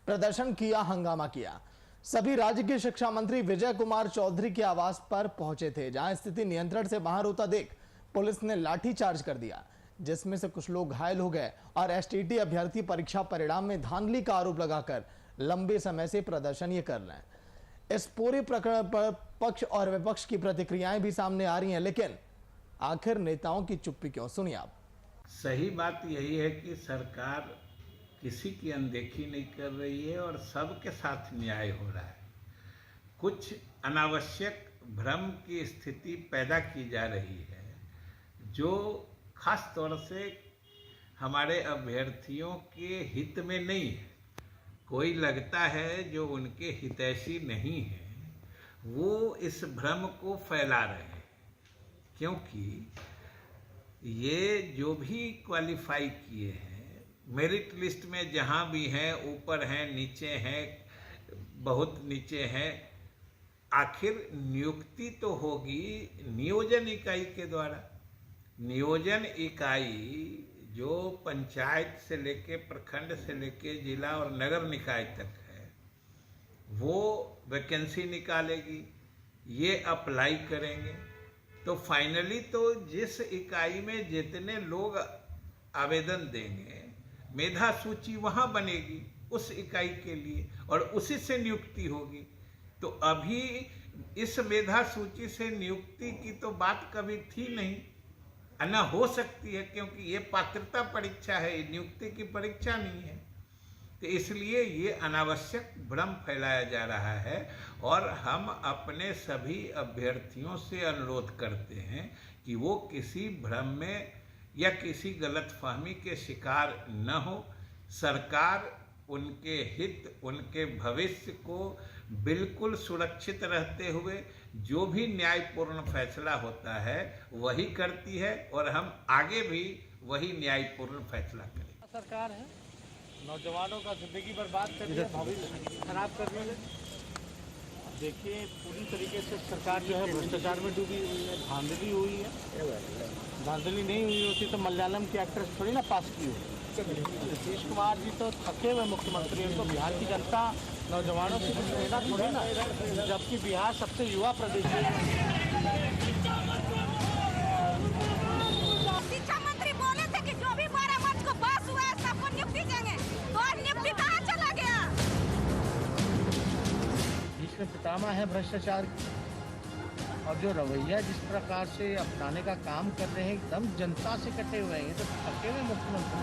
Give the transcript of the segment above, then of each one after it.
प्रदर्शन किया, हंगामा किया। सभी राज्य के शिक्षा मंत्री विजय कुमार चौधरी के आवास पर पहुंचे थे, जहां स्थिति नियंत्रण से बाहर होता देख पुलिस ने लाठीचार्ज कर दिया, जिसमें से कुछ लोग घायल हो गए और एसटीटी अभ्यर्थी परीक्षा परिणाम में धांधली का आरोप लगाकर लंबे समय से प्रदर्शन ये कर रहे हैं। इस पूरे प्रकरण पर पक्ष और विपक्ष की प्रतिक्रियाएं भी सामने आ रही हैं, लेकिन आखिर नेताओं की चुप्पी क्यों? सुनिए आप। सही बात यही है कि सरकार किसी की अनदेखी नहीं कर रही है और सबके साथ न्याय हो रहा है। कुछ अनावश्यक भ्रम की स्थिति पैदा की जा रही है, जो खास तौर से हमारे अभ्यर्थियों के हित में नहीं है। कोई लगता है जो उनके हितैषी नहीं है, वो इस भ्रम को फैला रहे हैं, क्योंकि ये जो भी क्वालिफाई किए हैं मेरिट लिस्ट में, जहाँ भी हैं, ऊपर हैं, नीचे हैं, बहुत नीचे हैं, आखिर नियुक्ति तो होगी नियोजन इकाई के द्वारा। नियोजन इकाई जो पंचायत से लेके प्रखंड से लेके जिला और नगर निकाय तक है, वो वैकेंसी निकालेगी, ये अप्लाई करेंगे, तो फाइनली तो जिस इकाई में जितने लोग आवेदन देंगे, मेधा सूची वहाँ बनेगी उस इकाई के लिए और उसी से नियुक्ति होगी। तो अभी इस मेधा सूची से नियुक्ति की तो बात कभी थी नहीं, न हो सकती है, क्योंकि ये पात्रता परीक्षा है, नियुक्ति की परीक्षा नहीं है। तो इसलिए ये अनावश्यक भ्रम फैलाया जा रहा है और हम अपने सभी अभ्यर्थियों से अनुरोध करते हैं कि वो किसी भ्रम में या किसी गलतफहमी के शिकार न हो। सरकार उनके हित, उनके भविष्य को बिल्कुल सुरक्षित रहते हुए जो भी न्यायपूर्ण फैसला होता है वही करती है और हम आगे भी वही न्यायपूर्ण फैसला करेंगे। सरकार है, नौजवानों का जिंदगी बर्बाद करने, भविष्य खराब करने में। देखिए, पूरी तरीके से सरकार जो है भ्रष्टाचार में डूबी हुई है, धांधली हुई है। धांधली नहीं हुई होती तो मलयालम की एक्ट्रेस थोड़ी ना पास की होती। नीतीश कुमार जी तो थके हुए मुख्यमंत्री, उनको बिहार की जनता नौजवानों की प्रेरणा थोड़ी ना, जबकि बिहार सबसे युवा प्रदेश है। शिक्षा मंत्री बोले थे कि जो भी 12 मार्च को पास हुआ है सबको नियुक्ति देंगे, तो आज नियुक्ति कहाँ चला गया? इसमें पितामह है भ्रष्टाचार और जो रवैया जिस प्रकार से अपनाने का काम कर रहे हैं, एकदम जनता से कटे हुए हैं। ये तो थके हुए मुख्यमंत्री।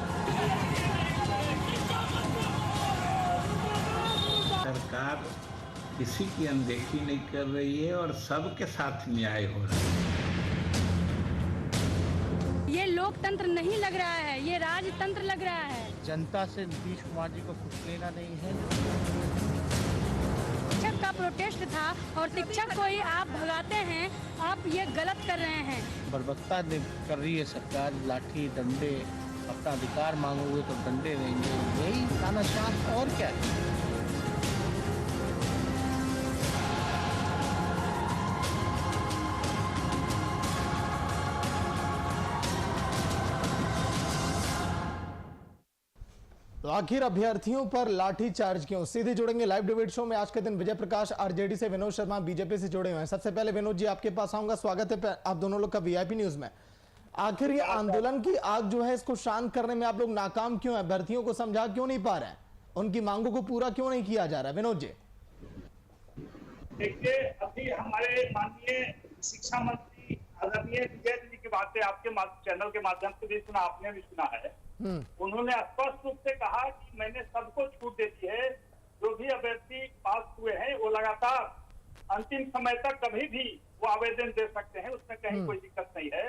सरकार किसी की अनदेखी नहीं कर रही है और सबके साथ न्याय हो रहा है। ये लोकतंत्र नहीं लग रहा है, ये राजतंत्र लग रहा है। जनता से नीतीश कुमार जी को कुछ लेना नहीं है। शिक्षक का प्रोटेस्ट था और शिक्षक को ही आप भगाते हैं, आप ये गलत कर रहे हैं। बर्बरता कर रही है सरकार, लाठी डंडे, अपना अधिकार मांगोगे तो डंडे देंगे, यही तानाशाह और क्या है। तो आखिर अभ्यर्थियों पर लाठी चार्ज क्यों? सीधे जुड़ेंगे लाइव डिबेट शो में। आज के दिन विजय प्रकाश आरजेडी से, विनोद शर्मा बीजेपी से जुड़े हुए हैं। सबसे पहले विनोद जी आपके पास आऊंगा, स्वागत है आप दोनों लोग का वीआईपी न्यूज में। आखिर ये आंदोलन की आग जो है, इसको शांत करने में आप लोग नाकाम क्यों है? अभ्यर्थियों को समझा क्यों नहीं पा रहे हैं? उनकी मांगों को पूरा क्यों नहीं किया जा रहा है? विनोद जी देखिए, अभी हमारे माननीय शिक्षा मंत्री आदरणीय विजय जी की बातें आपके चैनल के माध्यम से भी सुना, आपने भी सुना है। उन्होंने स्पष्ट रूप से कहा कि मैंने सबको छूट दे दी है, जो भी अभ्यर्थी पास हुए हैं वो लगातार अंतिम समय तक कभी भी वो आवेदन दे सकते हैं, उसमें कहीं कोई दिक्कत नहीं है।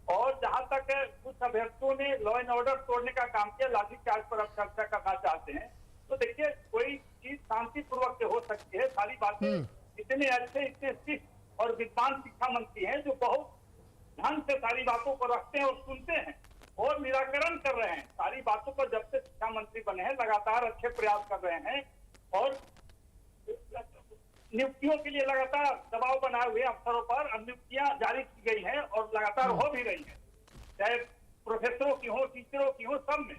और जहां तक कुछ अभ्यर्थियों ने लॉ एंड ऑर्डर तोड़ने का काम किया, लाठीचार्ज पर अब चर्चा करना चाहते हैं, तो देखिए कोई चीज शांतिपूर्वक से हो सकती है। सारी बातें इतने अच्छे, इतने शिष्ट और विद्वान शिक्षा मंत्री हैं जो बहुत ढंग से सारी बातों को रखते हैं और सुनते हैं और निराकरण कर रहे हैं। सारी बातों पर जब से शिक्षा मंत्री बने हैं लगातार अच्छे प्रयास कर रहे हैं और नियुक्तियों के लिए लगातार दबाव बनाए हुए अफसरों पर नियुक्तियां जारी की गई हैं और लगातार हो भी रही हैं, चाहे प्रोफेसरों की हो, टीचरों की हो, सब में।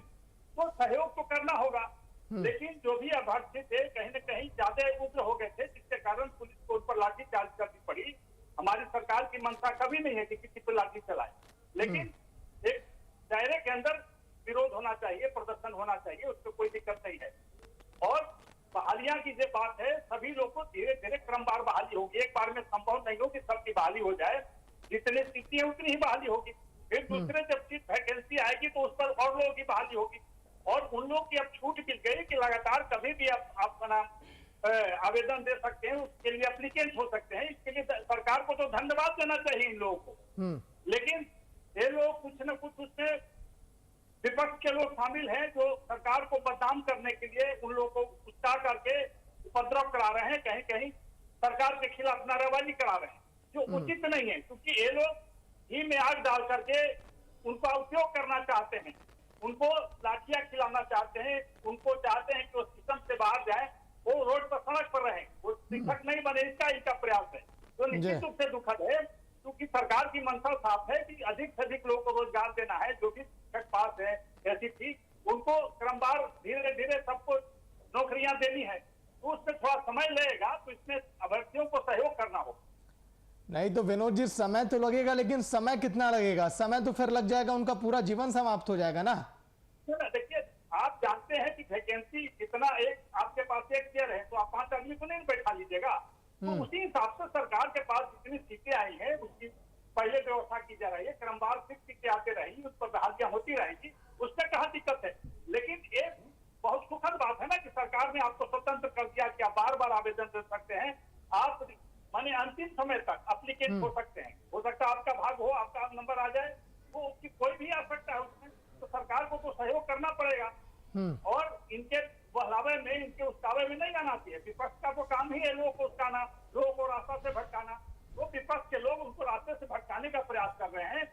तो सहयोग तो करना होगा। लेकिन जो भी अभ्यर्थी थे कहीं न कहीं ज्यादा उग्र हो गए थे, जिसके कारण पुलिस को उन पर लाठी चार्ज करनी पड़ी। हमारी सरकार की मंशा कभी नहीं है कि किसी पर लाठी चलाए, लेकिन एक दायरे के अंदर विरोध होना चाहिए, प्रदर्शन होना चाहिए, उसको कोई दिक्कत नहीं है। और बहालियां की जो बात है, सभी लोग को धीरे धीरे क्रमवार बहाली होगी, एक बार में संभव नहीं हो कि सबकी बहाली हो जाए। जितनी सीटें हैं उतनी ही बहाली होगी, फिर दूसरे जब सीट वैकेंसी आएगी तो उस पर और लोगों की बहाली होगी। और उन लोग की अब छूट मिल गई कि लगातार कभी भी आप अपना नाम आवेदन दे सकते हैं, उसके लिए एप्लीकेंट हो सकते हैं। इसके लिए सरकार को तो धन्यवाद देना चाहिए इन लोगों को, लेकिन ये लोग कुछ न कुछ उसमें विपक्ष के लोग शामिल हैं जो सरकार को बदनाम करने के लिए उन लोगों को उत्साह करके उपद्रव करा रहे हैं, कहीं कहीं सरकार के खिलाफ नारेबाजी करा रहे हैं, जो उचित नहीं है। क्योंकि ये लोग ही में आग डाल करके उनका उपयोग करना चाहते हैं, उनको लाठियां खिलाना चाहते हैं, उनको चाहते हैं कि वो सिस्टम से बाहर जाए, वो रोड पर सड़क पर रहे, वो शिक्षक नहीं बने, इसका इनका प्रयास है, जो निश्चित रूप से दुखद है। क्योंकि सरकार की मंशा साफ है कि अधिक से अधिक लोगों को रोजगार देना है। जो भी शिक्षक पास है ऐसी थी, उनको क्रमवार धीरे धीरे सबको नौकरियां देनी है, तो उसमें थोड़ा समय लगेगा, तो इसमें अभ्यर्थियों को सहयोग करना होगा। नहीं तो विनोद जी, समय तो लगेगा, लेकिन समय कितना लगेगा? समय तो फिर लग जाएगा, उनका पूरा जीवन समाप्त हो जाएगा ना। देखिए, आप जानते हैं कि वैकेंसी जितना एक आपके पास एक चेयर है तो आप 5 आदमी को नहीं बैठा लीजिएगा, तो उसी हिसाब से सरकार के पास जितनी सीटें आई हैं उसकी पहले व्यवस्था की जा रही है, क्रमवार सीटें आते रहेगी, उस पर बहालियां होती रहेगी, उससे कहाँ दिक्कत है। लेकिन एक बहुत सुखद बात है ना कि सरकार ने आपको स्वतंत्र कर दिया कि आप बार बार आवेदन दे सकते हैं, आप माने अंतिम समय तक एप्लीकेंट हो सकते हैं। हो सकता है आपका भाग हो, आपका नंबर आ जाए, वो कोई भी आ सकता है उसमें, तो सरकार को तो सहयोग करना पड़ेगा। और इनके बहलावे में, इनके उस्कावे में नहीं आना चाहिए। विपक्ष का तो काम ही है लोगों को उस्काना, लोगों को रास्ता से भटकाना। तो विपक्ष के लोग उनको रास्ते से भटकाने का प्रयास कर रहे हैं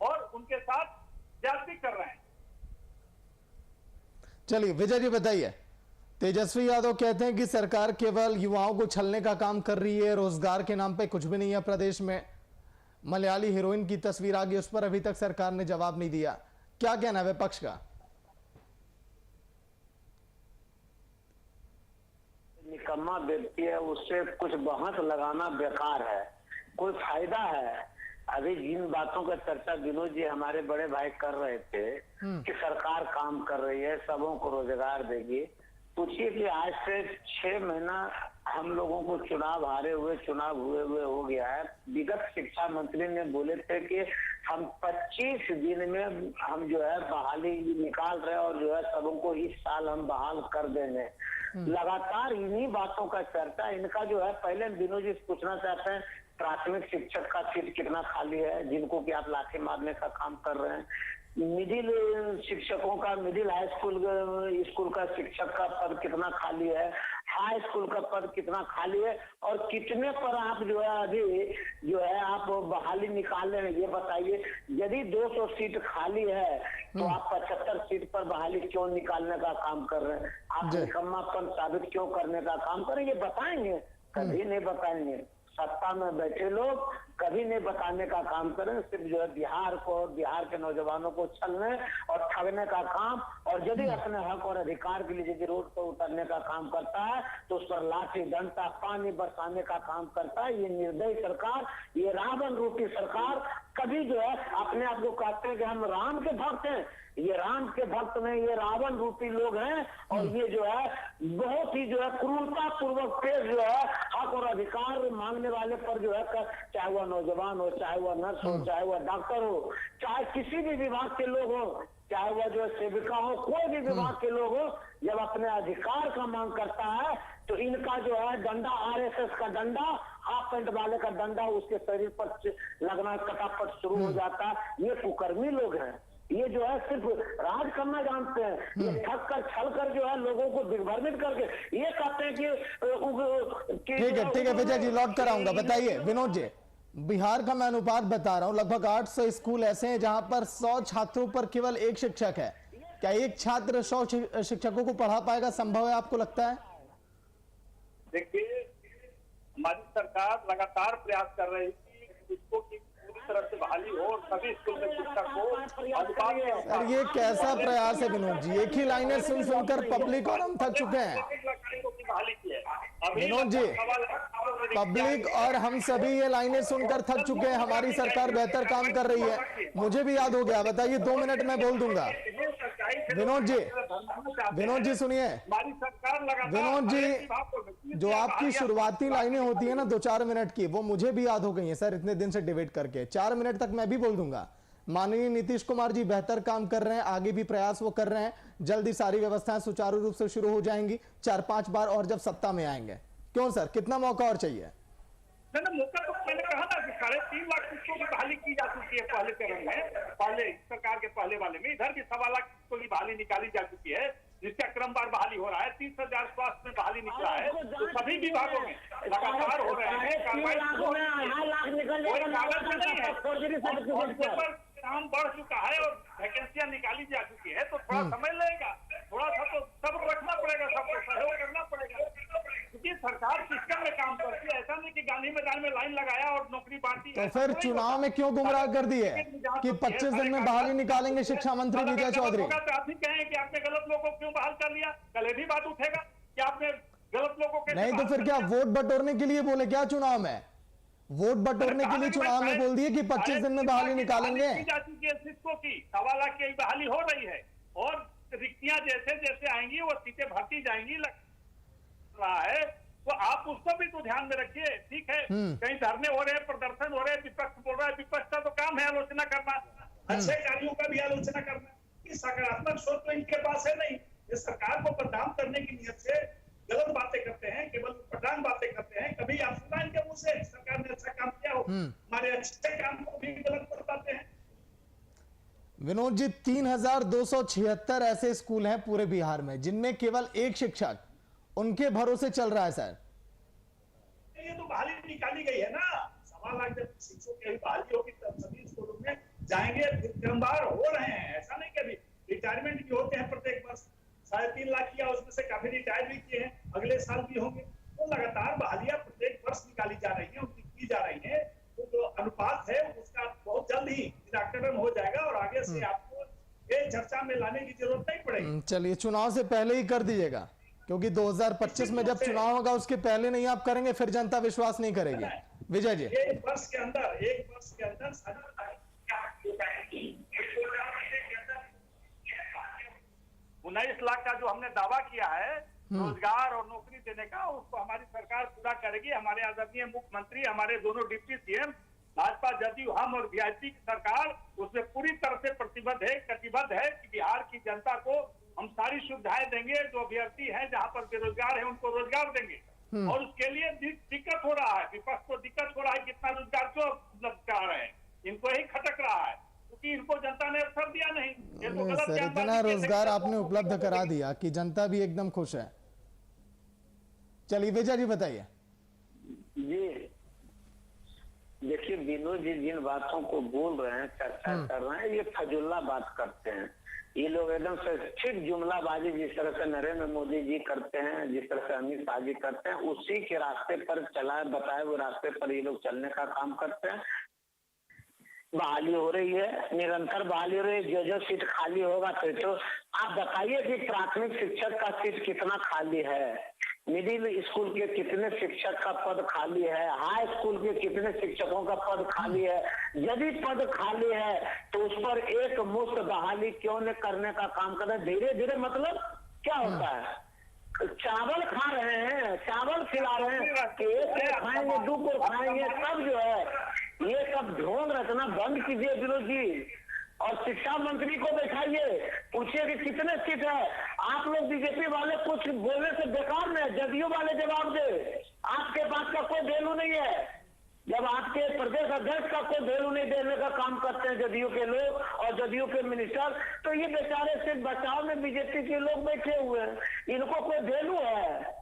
और उनके साथ ज्यादती कर रहे हैं। चलिए विजय जी बताइए। तेजस्वी यादव कहते हैं कि सरकार केवल युवाओं को छलने का काम कर रही है, रोजगार के नाम पे कुछ भी नहीं है प्रदेश में। मलयाली हीरोइन की तस्वीर आ गई, उस पर अभी तक सरकार ने जवाब नहीं दिया। क्या कहना है विपक्ष का? निकम्मा व्यक्ति है, उससे कुछ बहस लगाना बेकार है, कोई फायदा है? अभी जिन बातों का चर्चा विनोद जी हमारे बड़े भाई कर रहे थे कि सरकार काम कर रही है, सबों को रोजगार देगी, पूछिए कि आज से 6 महीना हम लोगों को चुनाव हारे हुए, चुनाव हुए हो गया है। विगत शिक्षा मंत्री ने बोले थे कि हम 25 दिन में हम जो है बहाली निकाल रहे हैं और जो है सबों को इस साल हम बहाल कर देंगे। लगातार इन्हीं बातों का चर्चा, इनका जो है, पहले विनोद जी पूछना चाहते हैं प्राथमिक शिक्षक का सीट कितना खाली है, जिनको कि आप लाठी मारने का काम कर रहे हैं। मिडिल शिक्षकों का, मिडिल हाई स्कूल का शिक्षक का पद कितना खाली है, हाई स्कूल का पद कितना खाली है, और कितने पर आप जो है अभी जो है आप बहाली निकाल रहे हैं, ये बताइए। यदि 200 सीट खाली है तो आप 75 सीट पर बहाली क्यों निकालने का काम कर रहे हैं? आप निकम्मापन साबित क्यों करने का काम कर रहे हैं? ये बताएंगे? कभी नहीं बताएंगे। सत्ता में बैठे लोग कभी नहीं बताने का काम करें, सिर्फ जो है बिहार को, बिहार के नौजवानों को छलने और ठगने का काम, और यदि अपने हक और अधिकार के लिए यदि रोड पर उतरने का काम करता है तो उस पर लाठी डंडा पानी बरसाने का काम करता है। ये निर्दयी सरकार, ये रावण रूपी सरकार कभी जो है अपने आप को कहते हैं कि हम राम के भक्त हैं, ये राम के भक्त नहीं, ये रावण रूपी लोग हैं। और ये जो है बहुत ही जो है क्रूरता पूर्वक पेश जो है हक और अधिकार मांगने वाले पर जो है, चाहे वह नौजवान हो, चाहे वह नर्स हो, चाहे वह डॉक्टर हो, चाहे किसी भी विभाग के लोग हो, चाहे वह जो सेविका हो, कोई भी विभाग के लोग हो, जब अपने अधिकार का मांग करता है तो इनका जो है डंडा, आरएसएस का डंडा, हाफ पैंट वाले का डंडा उसके शरीर पर लगना कटापट शुरू हो जाता है। ये कुकर्मी लोग हैं, ये जो है सिर्फ राज करना जानते हैं। ये ठग कर, छल कर जो है लोगों को दिग्भ्रमित करके ये कहते हैं कि ठीक है विजय जी, लौट कर आऊंगा। बताइए विनोद जी, बिहार का मैं अनुपात बता रहा हूं, लगभग 800 स्कूल ऐसे हैं जहां पर 100 छात्रों पर केवल एक शिक्षक है। क्या एक छात्र 100 शिक्षकों को पढ़ा पाएगा? संभव है आपको लगता है? देखिए, हमारी सरकार लगातार प्रयास कर रही थी इसको कि पूरी तरह से बहाली हो और सभी स्कूल में शिक्षक हो। सर ये कैसा प्रयास है विनोद जी, एक ही लाइनें सुन सुनकर पब्लिक और हम थक चुके हैं। विनोद जी, पब्लिक और हम सभी ये लाइनें सुनकर थक चुके हैं। हमारी सरकार बेहतर काम कर रही है, मुझे भी याद हो गया। बताइए, 2 मिनट में बोल दूंगा। विनोद जी सुनिए, विनोद जी, जो आपकी शुरुआती लाइनें होती है ना 2-4 मिनट की, वो मुझे भी याद हो गई हैं सर, इतने दिन से डिबेट करके। 4 मिनट तक मैं भी बोल दूंगा। माननीय नीतीश कुमार जी बेहतर काम कर रहे हैं, आगे भी प्रयास वो कर रहे हैं। जल्दी सारी व्यवस्थाएं सुचारू रूप से शुरू हो जाएंगी 4-5 बार और जब सत्ता में आएंगे। क्यों सर, कितना मौका और चाहिए? मौका तो मैंने कहा ना कि 3.5 लाख शिक्षकों की बहाली की जा चुकी है पहले चरण में, पहले सरकार के पहले वाले में। इधर भी 1.25 लाख शिक्षकों की बहाली निकाली जा चुकी है, जिसका क्रमवार बहाली हो रहा है। 30,000 स्वास्थ्य में बहाली निकला है, तो सभी विभागों में लगातार हो रहे हैं। काम बढ़ चुका है और वैकेंसियां निकाली जा चुकी है, तो थोड़ा समय लगेगा। थोड़ा सा तो सब रखना पड़ेगा, सबको सहयोग करना पड़ेगा, क्योंकि सरकार सिस्टम में काम करती है। ऐसा नहीं कि गांधी मैदान में लाइन लगाया और नौकरी बांटी। तो फिर चुनाव में क्यों गुमराह कर दिए कि 25 दिन में बहाली निकालेंगे शिक्षा मंत्री विजय चौधरी? आप ही कहें कि आपने गलत लोगों को क्यों बहाल कर लिया, कल ये भी बात उठेगा कि आपने गलत लोगों के नहीं तो फिर क्या वोट बटोरने के लिए बोले क्या चुनाव में? वोट बटोरने के लिए चुनाव में बोल दिए कि 25 दिन में बहाली निकालेंगे। शिक्षकों की 1.25 लाख की बहाली हो रही है और रिक्तियां जैसे जैसे आएंगी वो सीटें भरती जाएंगी रहा है, तो आप उसको भी तो ध्यान में रखिए। ठीक है, कहीं धरने हो रहे हैं, प्रदर्शन हो रहे हैं, विपक्ष बोल रहा है, विपक्ष का तो काम है आलोचना करना, अच्छे कार्यों का भी आलोचना करना। सकारात्मक सोच तो इनके पास है नहीं। ये सरकार को बदनाम करने की नियत से गलत बातें करते हैं, केवल प्रधान बातें करते हैं। कभी आप सुना इनके मुंह से सरकार ने अच्छा काम किया हो? हमारे अच्छे काम को भी गलत बताते हैं। विनोद जी, 3276 ऐसे स्कूल हैं पूरे बिहार में जिनमें केवल एक शिक्षक उनके भरोसे चल रहा है सर। ये तो बहाली निकाली गई है ना। 1.25 लाख जब शिक्षकों की बहाली होगी तब सभी स्कूलों में जाएंगे। क्रमवार हो रहे हैं, ऐसा नहीं कि अभी रिटायरमेंट भी होते हैं प्रत्येक वर्ष। 3.5 लाख किया, उसमें से काफी रिटायर भी किए हैं, अगले साल भी होंगे। तो लगातार बहालियां प्रत्येक वर्ष निकाली जा रही है, उनकी की जा रही है। तो जो अनुपात है उसका बहुत जल्द ही निराकरण हो जाएगा और आगे से आपको ये चर्चा में लाने की जरूरत नहीं पड़ेगी। चलिए, चुनाव से पहले ही कर दीजिएगा, क्योंकि 2025 में जब चुनाव होगा उसके पहले नहीं आप करेंगे, फिर जनता विश्वास नहीं करेगी। विजय जी, 1 वर्ष के अंदर 19 लाख का जो हमने दावा किया है रोजगार और नौकरी देने का, उसको हमारी सरकार पूरा करेगी। हमारे आदरणीय मुख्यमंत्री, हमारे दोनों डिप्टी सीएम, भाजपा, जदयू, हम और वीआईपी की सरकार उसमें पूरी तरह से कटिबद्ध है कि बिहार की जनता को हम सारी सुविधाएं देंगे। जो अभ्यर्थी हैं, जहां पर बेरोजगार है, उनको रोजगार देंगे। और उसके लिए दिक्कत हो रहा है, विपक्ष को दिक्कत हो रहा है, कितना रोजगार क्यों उपलब्ध करा रहे हैं, इनको ही खटक रहा है, क्योंकि इनको जनता ने अवसर दिया नहीं। ये तो गलत सर, इतना रोजगार आपने उपलब्ध करा दिया कि जनता भी एकदम खुश है। चलिए विजय जी बताइए। जी देखिए, विनोद जी जिन बातों को बोल रहे हैं, चर्चा कर रहे हैं, ये फजुल्ला बात करते हैं। ये लोग एकदम से ठीक जुमलाबाजी जिस तरह से नरेंद्र मोदी जी करते हैं, जिस तरह से अमित शाह जी करते हैं, उसी के रास्ते पर बताए हुए रास्ते पर ये लोग चलने का काम करते हैं। बहाली हो रही है, निरंतर बहाली हो रही है। जो सीट खाली होगा तो आप बताइए कि प्राथमिक शिक्षक का सीट कितना खाली है, मिडिल स्कूल के कितने शिक्षक का पद खाली है, हाई स्कूल के कितने शिक्षकों का पद खाली है। यदि पद खाली है तो उस पर एक मुफ्त बहाली क्यों न करने का काम कर रहे हैं? धीरे धीरे मतलब क्या होता है? चावल खा रहे हैं, चावल खिला रहे हैं, एक खाएंगे, 2 को खाएंगे, सब जो है ये सब ढोंग रचना बंद कीजिए विनोद जी। और शिक्षा मंत्री को बैठाइए, पूछिए कि कितने सीट है। आप लोग बीजेपी वाले कुछ बोलने से बेकार में, जदयू वाले जवाब दे। आपके पास का कोई वैल्यू नहीं है। जब आपके प्रदेश अध्यक्ष का कोई वैल्यू नहीं देने का काम करते हैं जदयू के लोग और जदयू के मिनिस्टर, तो ये बेचारे सिर्फ बचाव में बीजेपी के लोग बैठे हुए हैं, इनको कोई वैल्यू है?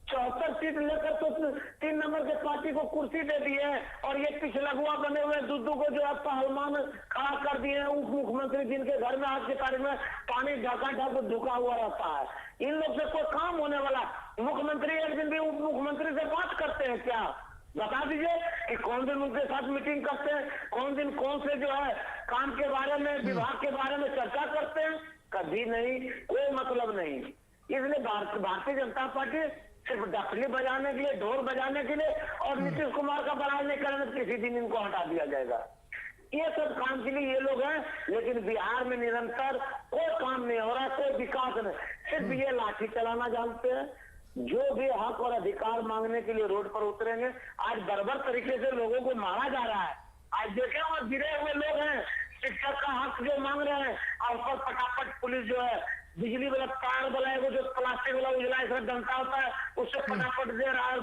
74 सीट लेकर तो 3 नंबर के पार्टी को कुर्सी दे दी है और ये पिछलगुआ बने हुए दुद्दू को जो है पहलवान खड़ा कर दिए हैं। उप मुख्यमंत्री जिनके घर में आज के तारीख में पानी ढका धुका हुआ रहता है, इन लोग से कोई काम होने वाला? मुख्यमंत्री एक दिन भी उप मुख्यमंत्री से बात करते हैं क्या? बता दीजिए कि कौन दिन उनके साथ मीटिंग करते हैं, कौन दिन कौन से जो है काम के बारे में, विभाग के बारे में चर्चा करते हैं। कभी नहीं, कोई मतलब नहीं। इसलिए भारतीय जनता पार्टी सिर्फ डफली बजाने के लिए, ढोल बजाने के लिए और नीतीश कुमार का बड़ाई नहीं करने, किसी दिन इनको हटा दिया जाएगा। ये सब काम के लिए ये लोग हैं, लेकिन बिहार में निरंतर कोई काम नहीं हो रहा, कोई विकास नहीं, सिर्फ ये लाठी चलाना जानते हैं। जो भी हक और अधिकार मांगने के लिए रोड पर उतरेंगे। आज बर्बर तरीके से लोगों को मारा जा रहा है। आज देखे और गिरे हुए लोग हैं, शिक्षक का हक जो मांग रहे हैं, और ऊपर फटाफट पुलिस जो है बिजली वाला तार वाला जो प्लास्टिक वाला उजला इसका डंटा होता है उससे फटाफट दे रहा है,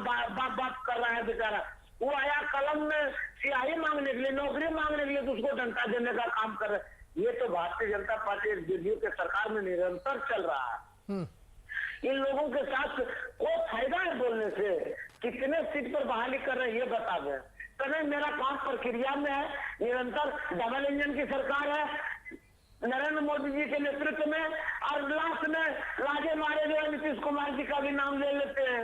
बात कर रहा है बेचारा। वो आया कलम में सियाही मांगने के लिए, नौकरी मांगने के लिए, तो उसको डंटा देने का काम कर रहे हैं। ये तो भारतीय जनता पार्टी जेडीयू के सरकार में निरंतर चल रहा है। इन लोगों के साथ कोई फायदा है बोलने से? कितने सीट पर बहाली कर रहे हैं ये बता दें। तो नहीं, मेरा काम प्रक्रिया में है, निरंतर डबल इंजन की सरकार है नरेंद्र मोदी जी के नेतृत्व में, और लास्ट में लाजे मारे जो है नीतीश कुमार जी का भी नाम ले लेते हैं।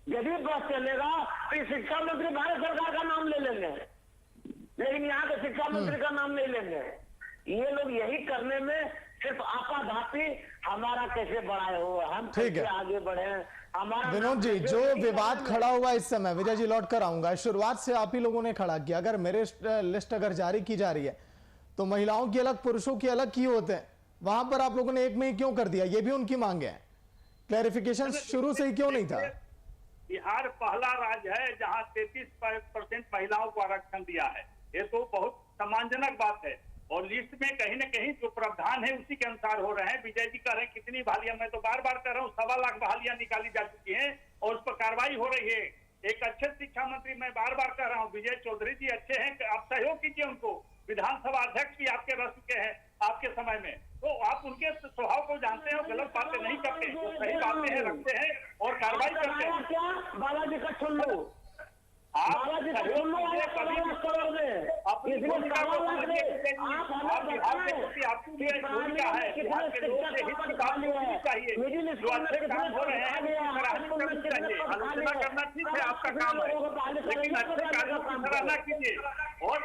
यदि बस चलेगा तो शिक्षा मंत्री भारत सरकार का नाम ले लेंगे, लेकिन यहाँ के शिक्षा मंत्री का नाम नहीं लेंगे। ये लोग यही करने में सिर्फ आपाधापी हमारा कैसे बढ़ाए हो, हम कैसे आगे बढ़े। हमारा विनोद जी, जो विवाद खड़ा हुआ इस समय, विजय जी लौट कर आऊंगा, शुरुआत से आप ही लोगों ने खड़ा किया। अगर मेरिट लिस्ट अगर जारी की जा रही है तो महिलाओं की अलग, पुरुषों की अलग क्यों होते हैं? वहां पर आप लोगों ने एक में ही क्यों कर दिया? ये भी उनकी मांग है। क्लैरिफिकेशन शुरू से ही क्यों नहीं था? बिहार पहला राज्य है जहां 33% महिलाओं को आरक्षण दिया है। ये तो बहुत सम्मानजनक बात है, और लिस्ट में कहीं न कहीं जो प्रावधान है उसी के अनुसार हो रहे हैं। विजय जी कह रहे हैं कितनी बहालियां, मैं तो बार बार कह रहा हूँ 1.25 लाख बहालियां निकाली जा चुकी हैं और उस पर कार्रवाई हो रही है। एक अच्छे शिक्षा मंत्री, मैं बार बार कह रहा हूँ, विजय चौधरी जी अच्छे हैं, आप सहयोग कीजिए उनको। विधानसभा अध्यक्ष भी आपके रह चुके हैं आपके समय में, तो आप उनके स्वभाव को जानते हैं, गलत बातें नहीं करते, वो सही बातें हैं रखते हैं और कार्रवाई करते हैं। क्या बालाजी का सुन लो, बालाजी का सुन लो, करना ठीक है, आपका काम है, लेकिन अच्छे कार्यों की सराहना कीजिए। और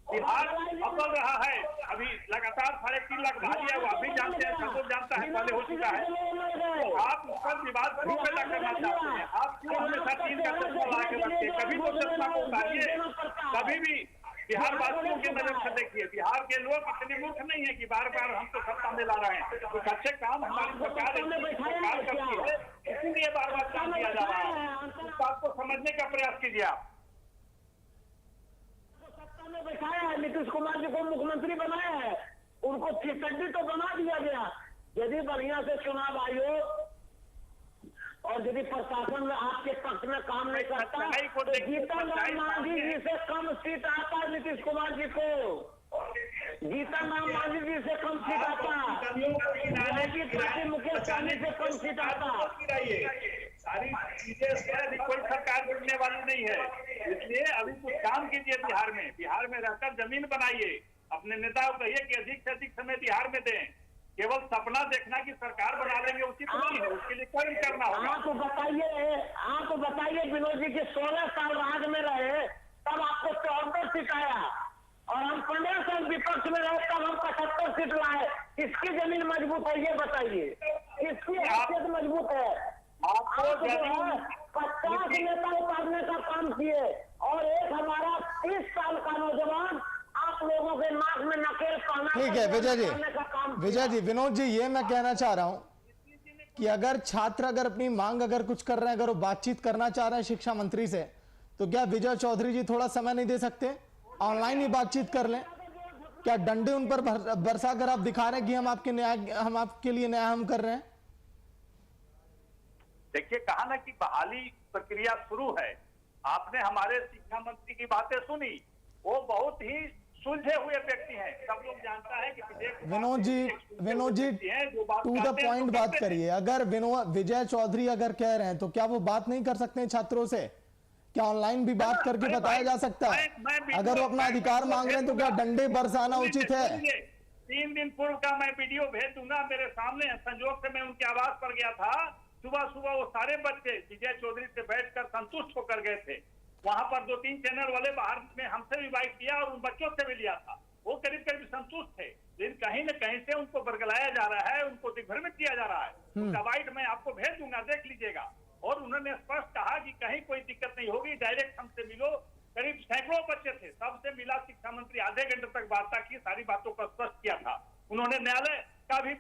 बिहार अव्वल रहा है, अभी लगातार 3.5 लाख बहालियां, वो अभी जानते हैं, सब लोग जानता है, पहले हो चुका है। तो आप उस पर विवाद क्यों पैदा करना चाहते हैं? आप क्यों हमेशा 3 का चश्मा ला के रखते हैं? कभी तो चश्मा को उतारिए, कभी भी बिहार वासियों की नजर से देखिए। बिहार के लोग इतने मूर्ख नहीं है कि बार बार हम तो सत्ता में ला रहे हैं, कुछ अच्छे काम हमारी सरकार करती है, इसीलिए बार बार काम किया जा रहा है। इस बात को समझने का प्रयास कीजिए आप। में बैठाया है, नीतीश कुमार जी को मुख्यमंत्री बनाया है, उनको फिसड्डी तो बना दिया गया। यदि बढ़िया से चुनाव आयोग और यदि प्रशासन में आपके पक्ष में काम नहीं करता तो जीतन राम मांझी जी से कम सीट आता नीतीश कुमार जी को, जीतन राम मांझी जी से कम सीट आता, मुकेश सहनी से कम सीट आता। सारी चीजें से अभी कोई सरकार जुड़ने वाली नहीं है, इसलिए अभी कुछ काम कीजिए। बिहार में रहकर जमीन बनाइए, अपने नेताओं कहिए कि अधिक से अधिक समय बिहार में दें। केवल सपना देखना कि सरकार बना लेंगे उचित नहीं है, उसके लिए कर्म करना होगा। आप बताइए विनोद जी के 16 साल राज में रहे, तब आपको 74 सीट आया, और हम 15 साल विपक्ष में रहे तब हम 75 सीट लाए। किसकी जमीन मजबूत है ये बताइए, किसकी हैसियत मजबूत है? आपको 50 नेता उतारने का काम किए, और एक हमारा 30 साल का नौजवान आप लोगों के नाक में नकेल पाना। ठीक है विजय जी, विनोद जी, ये मैं कहना चाह रहा हूँ कि अगर छात्र अगर अपनी मांग अगर कुछ कर रहे हैं, अगर वो बातचीत करना चाह रहे हैं शिक्षा मंत्री से, तो क्या विजय चौधरी जी थोड़ा समय नहीं दे सकते? ऑनलाइन ही बातचीत कर लें। क्या डंडे उन पर बरसा कर आप दिखा रहे हैं कि हम आपके लिए न्याय हम कर रहे हैं? देखिए, कहा ना कि बहाली प्रक्रिया शुरू है। आपने हमारे शिक्षा मंत्री की बातें सुनी, वो बहुत ही सुलझे हुए व्यक्ति हैं, सब लोग जानता है कि Vinod ji to the point बात करिए। अगर विजय चौधरी अगर कह रहे हैं तो क्या वो बात नहीं कर सकते हैं छात्रों से? क्या ऑनलाइन भी बात करके बताया जा सकता है? अगर वो अपना अधिकार मांग रहे हैं तो क्या डंडे बरसाना उचित है? 3 दिन पूर्व का मैं वीडियो भेज दूंगा, मेरे सामने संजोग से मैं उनके आवास पर गया था। सुबह सुबह वो सारे बच्चे विजय चौधरी से बैठकर संतुष्ट होकर गए थे। वहां पर 2-3 चैनल वाले बाहर में हमसे भी बाइक किया और उन बच्चों से भी लिया था। वो करीब करीब संतुष्ट थे, लेकिन कहीं न कहीं से उनको बरगलाया जा रहा है, उनको दिग्भ्रमित किया जा रहा है। उनका बाइट मैं आपको भेज दूंगा, देख लीजिएगा। और उन्होंने स्पष्ट कहा कि कहीं कोई दिक्कत नहीं होगी, डायरेक्ट हमसे मिलो। करीब सैकड़ों बच्चे थे, सबसे मिला शिक्षा मंत्री, आधे घंटे तक वार्ता की, सारी बातों को स्पष्ट किया था। उन्होंने न्यायालय का भी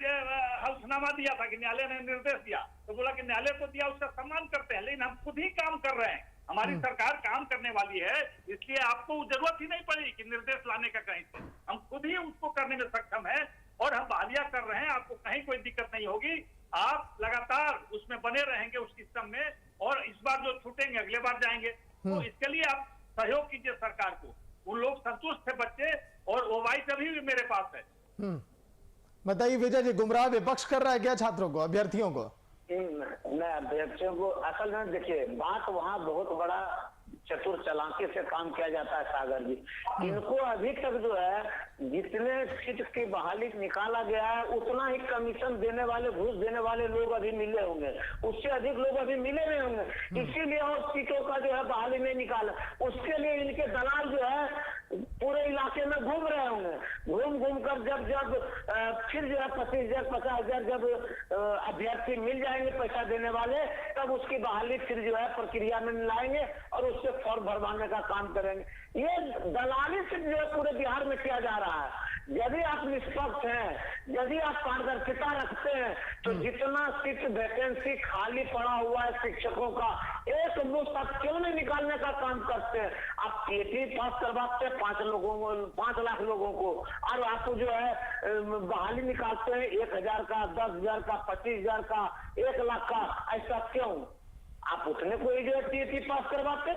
हल्फनामा दिया था कि न्यायालय ने निर्देश दिया, तो बोला कि न्यायालय को दिया उसका सम्मान करते हैं, लेकिन हम खुद ही काम कर रहे हैं, हमारी सरकार काम करने वाली है, इसलिए आपको जरूरत ही नहीं पड़ी कि निर्देश लाने का कहीं से, हम खुद ही उसको करने में सक्षम है और हम बहालिया कर रहे हैं। आपको कहीं कोई दिक्कत नहीं होगी, आप लगातार उसमें बने रहेंगे उस सिस्टम में, और इस बार जो छूटेंगे अगले बार जाएंगे। तो इसके लिए आप सहयोग कीजिए सरकार को। उन लोग संतुष्ट थे बच्चे, और वो वाइस अभी भी मेरे पास है। बताइए विजय जी, गुमराह विपक्ष कर रहा है क्या छात्रों को, अभ्यर्थियों को? मैं अभ्यर्थियों को असल में देखिए, बात वहाँ बहुत बड़ा चतुर चालाकी से काम किया जाता है सागर जी। इनको अभी तक जो है जितने सीट की बहाली निकाला गया है, उतना ही कमीशन देने वाले, घूस देने वाले लोग अभी मिले होंगे, उससे अधिक लोग अभी मिले नहीं होंगे, इसीलिए और सीटों का जो है बहाली नहीं निकाला। उसके लिए इनके दलाल जो है पूरे इलाके में घूम रहे होंगे, घूम कर जब फिर जो है 25,000 50,000 जब अभ्यर्थी मिल जाएंगे पैसा देने वाले, तब उसकी बहाली फिर जो है प्रक्रिया में लाएंगे और उससे फॉर्म भरवाने का काम करेंगे। ये दलाली से जो है पूरे बिहार में किया जा रहा है। यदि आप निष्पक्ष हैं, यदि आप पारदर्शिता रखते हैं, तो जितना सीट वैकेंसी खाली पड़ा हुआ है शिक्षकों का, एक मुश्त आप क्यों नहीं निकालने का काम करते हैं? आप PhD पास करवाते हैं 5 लाख लोगों को, और आप जो है बहाली निकालते हैं 1,000 का, 10,000 का, 25,000 का, 1 लाख का। ऐसा क्यों? आप उतने को ही जो है PhD पास करवाते,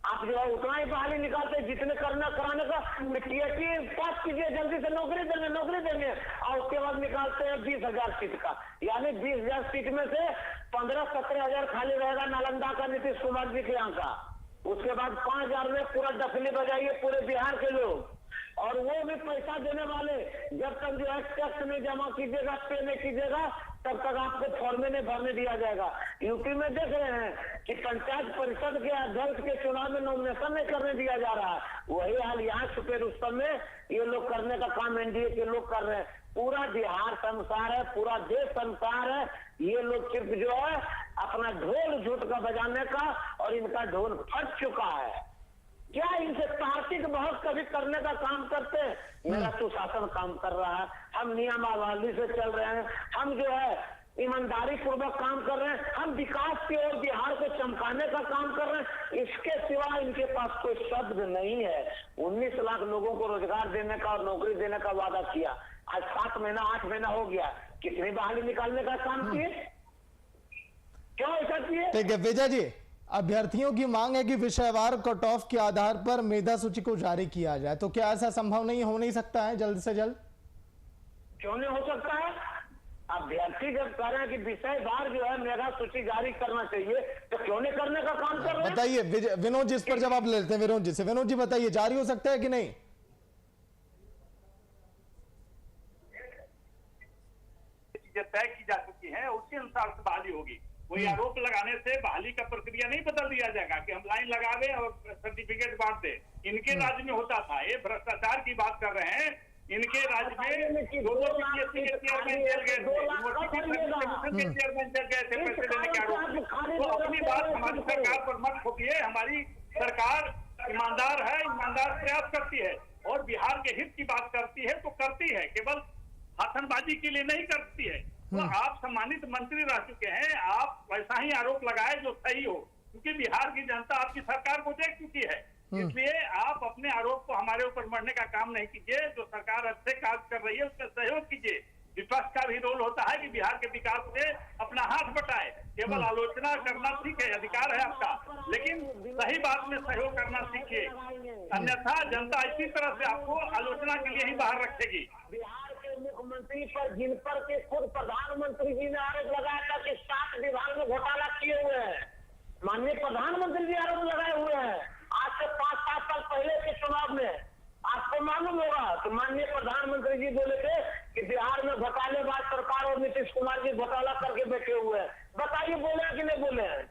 आप जो है उतना ही बहाली निकालते, जितने कराने का PhD पास कीजिए, जल्दी से नौकरी देंगे, और उसके बाद निकालते हैं 20,000 सीट का, यानी 20,000 सीट में से 15-17,000 खाली रहेगा नालंदा का नीतीश कुमार जी के यहाँ का। उसके बाद 5,000 में पूरा डफली बजाइए पूरे बिहार के लोग, और वो भी पैसा देने वाले। जब तक जो है टैक्स नहीं जमा कीजिएगा, पे नहीं कीजिएगा, तब तक आपको फॉर्मे नहीं भरने दिया जाएगा। यूपी में देख रहे हैं कि पंचायत परिषद के अध्यक्ष के चुनाव में नॉमिनेशन नहीं करने दिया जा रहा है। वही हाल यहाँ छुपे रुस्तम में ये लोग करने का काम एनडीए के लोग कर रहे हैं। पूरा बिहार संसार है, पूरा देश संसार है, ये लोग सिर्फ जो है अपना ढोल झूठ का बजाने का, और इनका ढोल फट चुका है। क्या इनसे तार्किक बहस कभी करने का काम करते हैं? मेरा सुशासन काम कर रहा है, हम नियमावली से चल रहे हैं, हम जो है ईमानदारी पूर्वक काम कर रहे हैं, हम विकास की ओर बिहार को चमकाने का काम कर रहे हैं। इसके सिवा इनके पास कोई शब्द नहीं है। 19 लाख लोगों को रोजगार देने का और नौकरी देने का वादा किया, आज 7 महीना 8 महीना हो गया, कितनी बहाली निकालने का काम किए? क्यों ऐसा किए? ठीक है विजय जी, अभ्यर्थियों की मांग है कि विषयवार कट ऑफ के आधार पर मेधा सूची को जारी किया जाए, तो क्या ऐसा संभव नहीं हो नहीं सकता है जल्द से जल्द? क्यों नहीं हो सकता है? अभ्यर्थी जब कह रहे हैं कि विषयवार जो है मेधा सूची जारी करना चाहिए, तो क्यों नहीं करने का काम कर रहे हैं? बताइए विनोद जी, इस पर जवाब ले लेते हैं विनोद जी से। विनोद जी बताइए, जारी हो सकता है कि नहीं? चीजें तय की जा चुकी हैं, उसी अनुसार से बहाली होगी। कोई आरोप लगाने से बहाली का प्रक्रिया नहीं बदल दिया जाएगा कि हम लाइन लगावे और सर्टिफिकेट बांट दे। इनके राज्य में होता था, ये भ्रष्टाचार की बात कर रहे हैं। इनके राज्य में चेयरमैन चल गए थे पैसे लेने के आरोप। तो अपनी बात हमारी सरकार पर मत थोपिए। हमारी सरकार ईमानदार है, ईमानदार प्रयास करती है, और बिहार के हित की बात करती है तो करती है, केवल भाषणबाजी के लिए नहीं करती है। तो आप सम्मानित मंत्री रह चुके हैं, आप वैसा ही आरोप लगाए जो सही हो, क्योंकि बिहार की जनता आपकी सरकार को देख चुकी है। इसलिए आप अपने आरोप को हमारे ऊपर मढ़ने का काम नहीं कीजिए। जो सरकार अच्छे कार्य कर रही है उसका सहयोग कीजिए। विपक्ष का भी रोल होता है कि बिहार के विकास से अपना हाथ बटाए। केवल आलोचना करना ठीक है, अधिकार है आपका, लेकिन सही बात में सहयोग करना सीखिए, अन्यथा जनता इसी तरह से आपको आलोचना के लिए ही बाहर रखेगी। बिहार के मुख्यमंत्री पर, जिन पर के खुद प्रधानमंत्री जी ने आरोप लगाया था कि 7 विभाग में घोटाला किए हुए हैं, माननीय प्रधानमंत्री जी आरोप लगाए हुए हैं। आज से 5-7 साल पहले के चुनाव में आपको मालूम होगा तो माननीय प्रधानमंत्री जी बोले थे कि बिहार में घोटालेबाज सरकार और नीतीश कुमार जी घोटाला करके बैठे हुए हैं। बताइए बोले कि नहीं बोले हैं?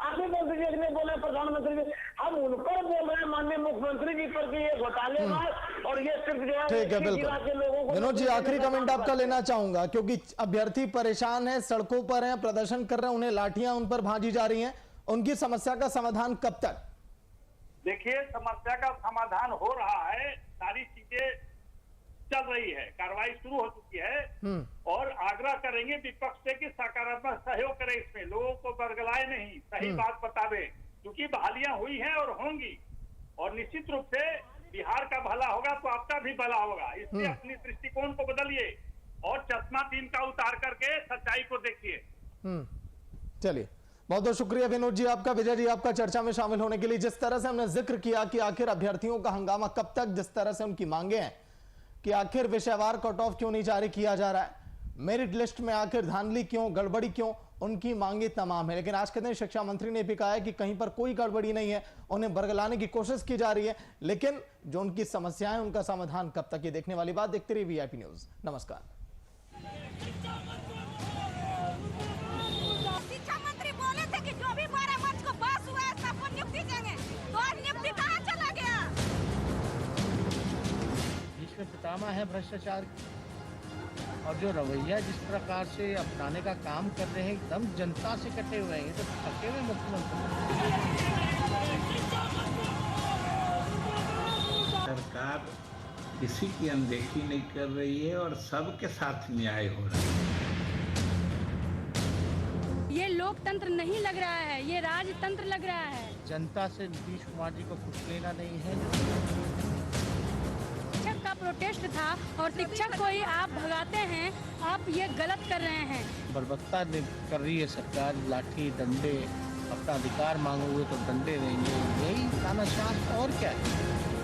अभी मंत्री जी ने बोले, प्रधानमंत्री जी, हम उन पर बोल रहे हैं माननीय मुख्यमंत्री जी पर कि ये घोटालेबाज और ये सिर्फ जो है ठीक है, बिल्कुल। विनोद जी, आखिरी कमेंट आपका लेना चाहूंगा, क्योंकि अभ्यर्थी परेशान है, सड़कों पर हैं, प्रदर्शन कर रहे हैं, उन्हें लाठियां उन पर भाजी जा रही हैं, उनकी समस्या का समाधान कब तक? देखिए, समस्या का समाधान हो रहा है, सारी चीजें चल रही है, कार्रवाई शुरू हो चुकी है और आग्रह करेंगे विपक्ष से कि सकारात्मक सहयोग करे, इसमें लोगों को बरगलाए नहीं, सही बात बतावे, क्योंकि बहालियां हुई हैं और होंगी और निश्चित रूप से बिहार का भला होगा तो आपका भी भला होगा। इसलिए अपनी दृष्टिकोण को बदलिए और चश्मा 3 का उतार करके सच्चाई को देखिए। चलिए, बहुत बहुत शुक्रिया विनोद जी आपका, विजय जी आपका चर्चा में शामिल होने के लिए। जिस तरह से हमने जिक्र किया कि आखिर अभ्यर्थियों का हंगामा कब तक, जिस तरह से उनकी मांगे हैं कि आखिर विषयवार कट ऑफ क्यों नहीं जारी किया जा रहा है, मेरिट लिस्ट में आखिर धांधली क्यों, गड़बड़ी क्यों, उनकी मांगे तमाम है। लेकिन आज के दिन शिक्षा मंत्री ने भी कहा है कि कहीं पर कोई गड़बड़ी नहीं है, उन्हें बरगलाने की कोशिश की जा रही है, लेकिन जो उनकी समस्याएं, उनका समाधान कब तक, ये देखने वाली बात। देखते रहिए वीआईपी न्यूज। नमस्कार। शिक्षा मंत्री बोले थे कि जो भी 12 मार्च को पास हुआ है सबको नियुक्ति देंगे, तो आज नियुक्ति कहाँ चला गया? इसमें पितामह है भ्रष्टाचार की, और जो रवैया जिस प्रकार से अपनाने का काम कर रहे हैं, एकदम जनता से कटे हुए हैं, तो थके हुए मुख्यमंत्री। सरकार किसी की अनदेखी नहीं कर रही है और सबके साथ न्याय हो रहा है। ये लोकतंत्र नहीं लग रहा है, ये राजतंत्र लग रहा है। जनता से नीतीश कुमार जी को कुछ लेना नहीं है। शिक्षक का प्रोटेस्ट था और शिक्षक को ही आप भगाते हैं, आप ये गलत कर रहे हैं। बर्बरता कर रही है सरकार, लाठी डंडे, अपना अधिकार मांगोगे तो डंडे देंगे, यही तानाशाह और क्या है।